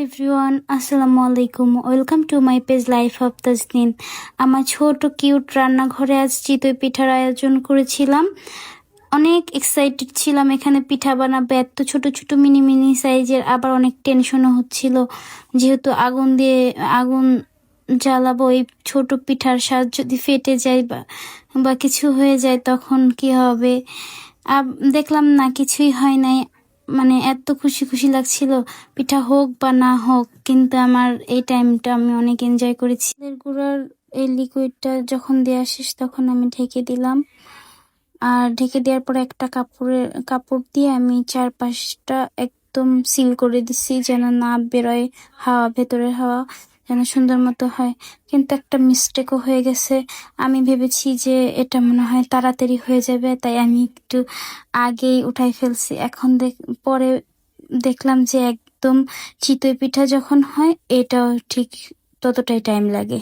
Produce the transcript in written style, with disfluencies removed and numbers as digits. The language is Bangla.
এভরিওয়ান, আসসালামু আলাইকুম। Welcome to my page life of Tasnin. আমার ছোট কিউট রান্নাঘরে আজ চিতই পিঠার আয়োজন করেছিলাম। অনেক এক্সাইটেড ছিলাম এখানে পিঠা বানাবো, এত ছোট ছোট মিনি মিনি সাইজের। আবার অনেক টেনশনও হচ্ছিল, যেহেতু আগুন জ্বালাবো। এই ছোট পিঠার স্বাদ যদি ফেটে যায় বা কিছু হয়ে যায় তখন কি হবে। দেখলাম না, কিছুই হয় নাই। মানে এত খুশি খুশি লাগছিল, পিঠা হোক বা না হোক, কিন্তু আমার এই টাইমটা আমি অনেক এনজয় করেছি। গুঁড়ার এই লিকুইডটা যখন দেওয়া শেষ তখন আমি ঢেকে দিলাম। আর ঢেকে দেওয়ার পরে একটা কাপড় দিয়ে আমি চারপাশটা একদম সিল করে দিচ্ছি, যেন না বেরোয় হাওয়া, ভেতরের হাওয়া যেন সুন্দর মতো হয়। কিন্তু একটা মিস্টেকও হয়ে গেছে। আমি ভেবেছি যে এটা মনে হয় তাড়াতাড়ি হয়ে যাবে, তাই আমি একটু আগেই উঠাই ফেলছি। এখন পরে দেখলাম যে একদম চিতই পিঠা যখন হয় এটাও ঠিক ততটাই টাইম লাগে।